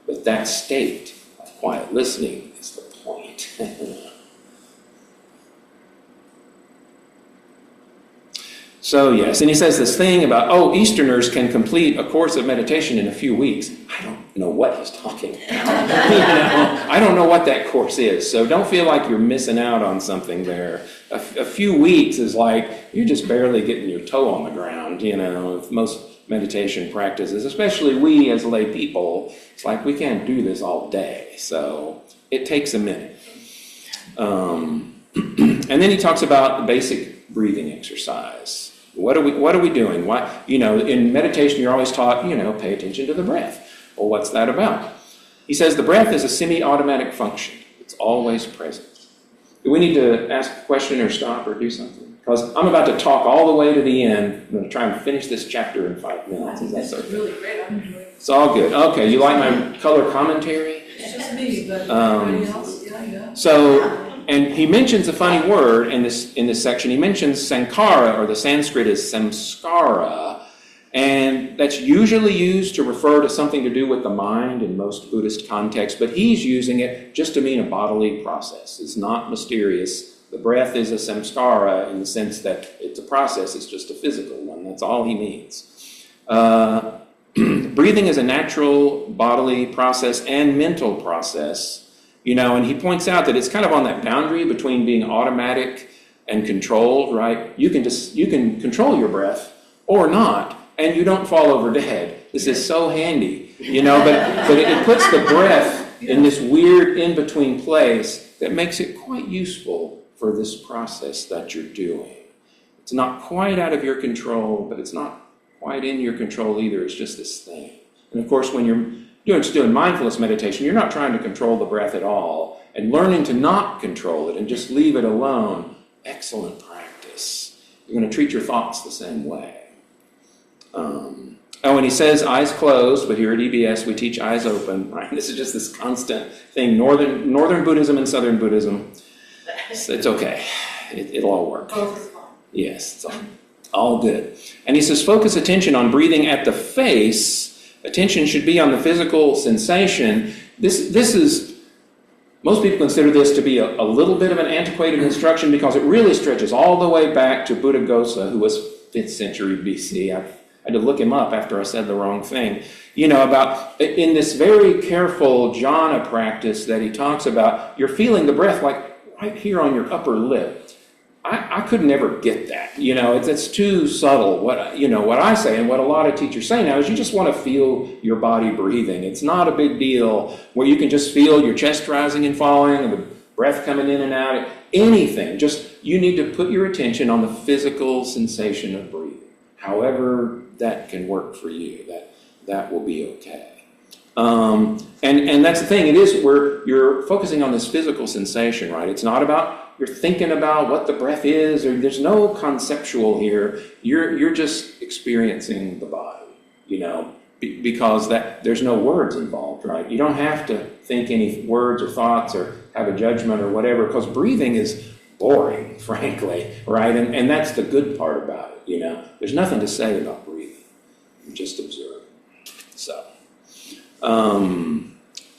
But that state of quiet listening is the point. So yes, and he says this thing about, oh, Easterners can complete a course of meditation in a few weeks. I don't know what he's talking about. I don't know what that course is. So don't feel like you're missing out on something there. A few weeks is like you're just barely getting your toe on the ground, with most meditation practices, especially we as lay people. It's like we can't do this all day. So it takes a minute. And then he talks about the basic breathing exercise. What are we doing? Why, in meditation, you're always taught, pay attention to the breath. Well, what's that about? He says the breath is a semi-automatic function. It's always present. Do we need to ask a question or stop or do something? Because I'm about to talk all the way to the end. I'm going to try and finish this chapter in 5 minutes. Is that This so is good? really great, I'm enjoying it. It's all good. Okay, you like my color commentary? It's just me, but everybody else, yeah. So, and he mentions a funny word in this section. He mentions sankhara, or the Sanskrit is samskara, and that's usually used to refer to something to do with the mind in most Buddhist contexts, but he's using it just to mean a bodily process. It's not mysterious. The breath is a samskara in the sense that it's a process, it's just a physical one. That's all he means. Breathing is a natural bodily process and mental process. And he points out that it's kind of on that boundary between being automatic and controlled, right? You can control your breath or not, and you don't fall over dead. This is so handy, but it puts the breath in this weird in-between place that makes it quite useful for this process that you're doing. It's not quite out of your control, but it's not quite in your control either. It's just this thing. And of course, when you're doing mindfulness meditation, you're not trying to control the breath at all. And learning to not control it and just leave it alone, excellent practice. You're going to treat your thoughts the same way. And he says eyes closed, but here at EBS we teach eyes open, right? This is just this constant thing, Northern Buddhism and Southern Buddhism. It's okay. It'll all work. Both is fine. Yes, it's all good. And he says focus attention on breathing at the face. Attention should be on the physical sensation. This is, most people consider this to be a little bit of an antiquated instruction because it really stretches all the way back to Buddhaghosa, who was 5th century BC. I had to look him up after I said the wrong thing. About in this very careful jhana practice that he talks about, you're feeling the breath like right here on your upper lip. I could never get that. It's too subtle. What I say and what a lot of teachers say now is you just want to feel your body breathing. It's not a big deal where you can just feel your chest rising and falling and the breath coming in and out. Anything. Just you need to put your attention on the physical sensation of breathing. However that can work for you. That will be okay. And that's the thing. It is where you're focusing on this physical sensation, right? It's not about you're thinking about what the breath is, or there's no conceptual here. You're just experiencing the body, because there's no words involved, right? You don't have to think any words or thoughts or have a judgment or whatever, because breathing is boring, frankly, right? And that's the good part about it, There's nothing to say about breathing. You just observe.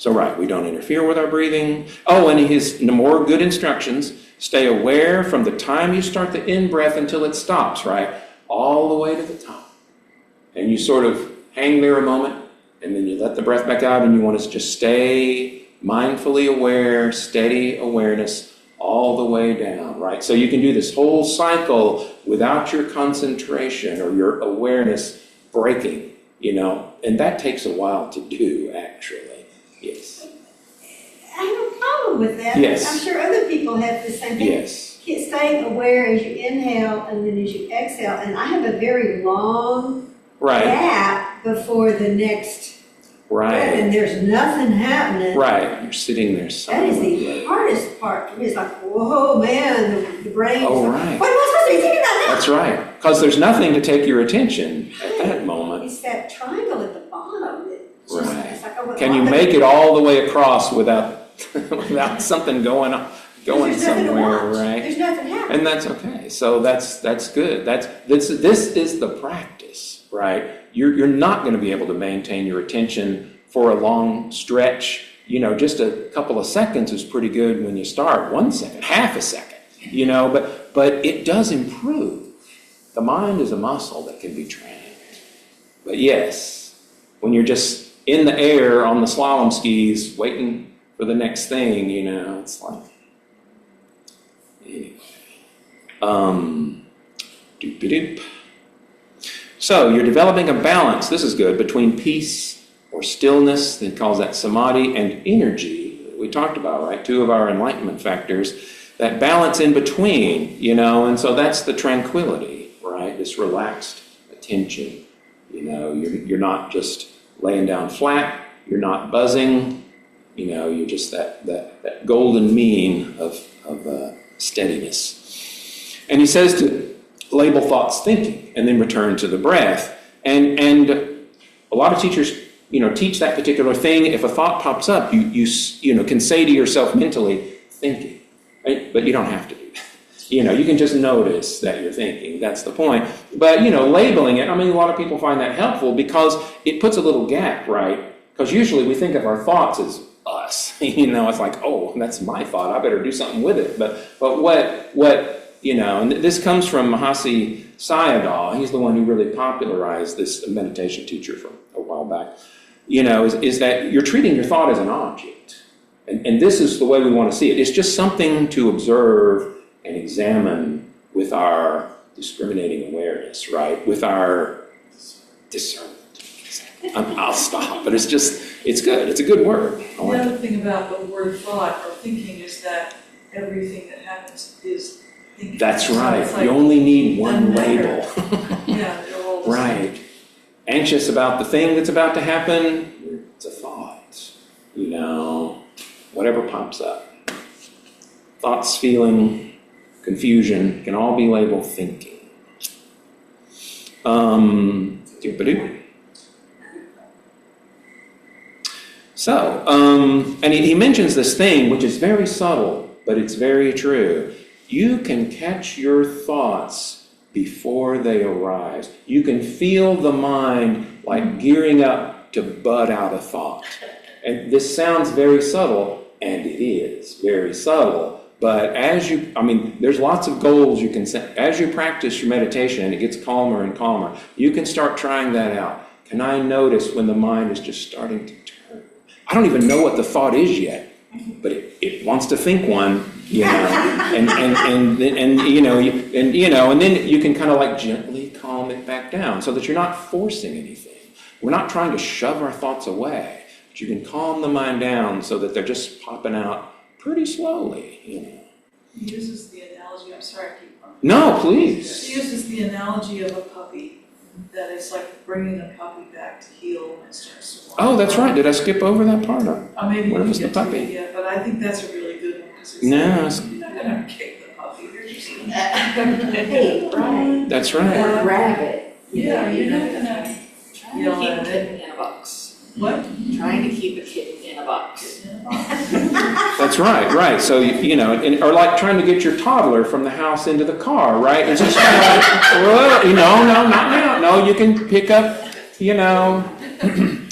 So right, we don't interfere with our breathing. Oh, and his more good instructions, stay aware from the time you start the in-breath until it stops, right? All the way to the top. And you sort of hang there a moment, and then you let the breath back out, and you want to just stay mindfully aware, steady awareness all the way down, right? So you can do this whole cycle without your concentration or your awareness breaking, and that takes a while to do, actually. Yes. I have a problem with that. Yes. I'm sure other people have the same thing. Yes. Staying aware as you inhale and then as you exhale. And I have a very long Right. gap before the next breath, and Right. there's nothing happening. Right. You're sitting there That is silently. the hardest part for me. It's like, whoa, man, the brain. Oh, is like, right. what am I supposed to be thinking about now? That's right. Because there's nothing to take your attention at that moment. It's that triangle at the bottom. It's just, Right. it's like, oh, Can you make it all the way across without without something going There's nothing to somewhere, watch. right? There's nothing happening. And that's okay. So that's good. This is the practice, right? You're not going to be able to maintain your attention for a long stretch just a couple of seconds is pretty good when you start. 1 second, half a second, but it does improve. The mind is a muscle that can be trained. But yes, when you're just in the air on the slalom skis waiting for the next thing, it's like, anyway. Doop-a-doop. So you're developing a balance, this is good, between peace or stillness, he calls that samadhi, and energy, we talked about, right? 2 of our enlightenment factors, that balance in between, and so that's the tranquility, right? This relaxed attention, you're not just laying down flat, you're not buzzing, you're just that golden mean of steadiness. And he says to label thoughts thinking and then return to the breath. And a lot of teachers, teach that particular thing. If a thought pops up, you can say to yourself mentally, thinking, right? But you don't have to do that. You can just notice that you're thinking. That's the point. But, labeling it, a lot of people find that helpful because it puts a little gap, right? Because usually we think of our thoughts as us. It's like, oh, that's my thought. I better do something with it. But what and this comes from Mahasi Sayadaw. He's the one who really popularized this meditation teacher from a while back. Is that you're treating your thought as an object. And this is the way we want to see it. It's just something to observe and examine with our discriminating awareness, right? With our discernment. I'll stop, but it's good. It's a good word. The other thing about the word thought or thinking is that everything that happens is thinking. That's right. So you only need one label. Yeah, they're all the right. same. Anxious about the thing that's about to happen, it's a thought. Whatever pops up. Thoughts, feeling, confusion can all be labeled thinking. So, and he mentions this thing, which is very subtle, but it's very true. You can catch your thoughts before they arise. You can feel the mind like gearing up to bud out a thought. And this sounds very subtle, and it is very subtle. But there's lots of goals you can set. As you practice your meditation and it gets calmer and calmer, you can start trying that out. Can I notice when the mind is just starting to turn? I don't even know what the thought is yet, but it wants to think one, and then you can kind of like gently calm it back down so that you're not forcing anything. We're not trying to shove our thoughts away, but you can calm the mind down so that they're just popping out pretty slowly, He uses the analogy, I'm sorry, I keep on. No, please. He uses the analogy of a puppy, that it's like bringing a puppy back to heel when it starts to walk. Oh, that's right. Did I skip over that part? Maybe Where you was get the to puppy? it, yeah, but I think that's a really good one, because No, you're not gonna kick the puppy, you're just gonna. Hey, right. That's right. Rabbit. Yeah, you're not gonna Trying yell to keep at a it. kitten in a box. What? Trying to keep a kitten in a box. That's right. So, or like trying to get your toddler from the house into the car, right? It's just kind of like, no, not now. No, you can pick up,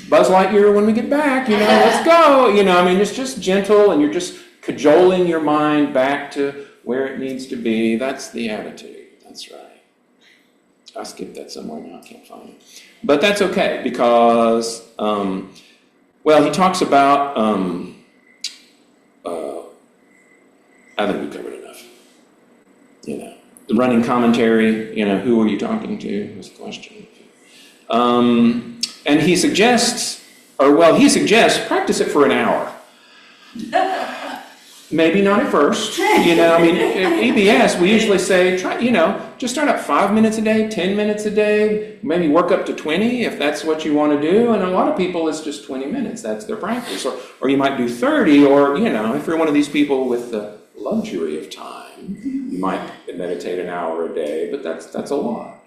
Buzz Lightyear when we get back, let's go. It's just gentle and you're just cajoling your mind back to where it needs to be. That's the attitude. That's right. I skipped that somewhere now, I can't find it. But that's okay because, he talks about, I think we covered enough. The running commentary, who are you talking to was the question. And he suggests practice it for an hour. Maybe not at first, EBS, we usually say, try, just start out 5 minutes a day, 10 minutes a day, maybe work up to 20 if that's what you want to do. And a lot of people, it's just 20 minutes, that's their practice. Or you might do 30, or, if you're one of these people with the luxury of time, you might meditate an hour a day, but that's a lot,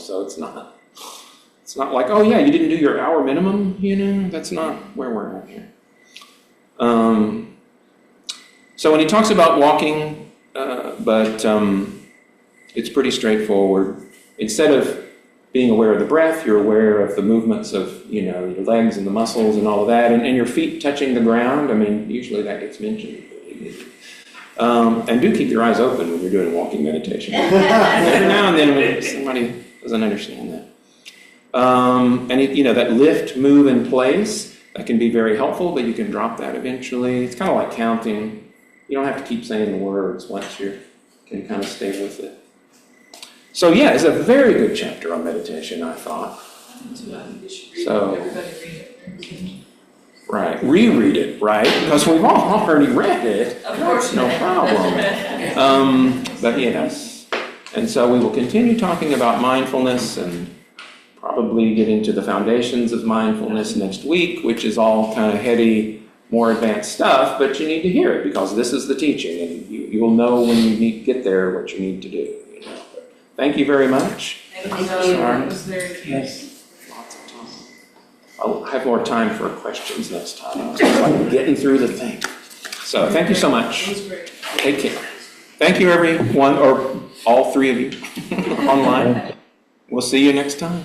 so it's not like, oh yeah, you didn't do your hour minimum, that's not where we're at here. So when he talks about walking, it's pretty straightforward. Instead of being aware of the breath, you're aware of the movements of, your legs and the muscles and all of that, and your feet touching the ground. I mean, usually that gets mentioned. And do keep your eyes open when you're doing walking meditation. Every now and then when somebody doesn't understand that. That lift, move in place, that can be very helpful, but you can drop that eventually. It's kind of like counting. You don't have to keep saying the words once you can kind of stay with it. So yeah, it's a very good chapter on meditation, I thought. I think you should read So- it, everybody read it. Right, reread it, right? Because we've all already read it. Of course. No problem. But yes, and so we will continue talking about mindfulness and probably get into the foundations of mindfulness next week, which is all kind of heady, more advanced stuff, but you need to hear it because this is the teaching, and you will know when you need to get there what you need to do. Thank you very much. Thank you. Sorry. It was very Yes. I'll have more time for questions next time. I was like getting through the thing. So thank you so It much. was great. Take care. Thank you, everyone, or all three of you online. We'll see you next time.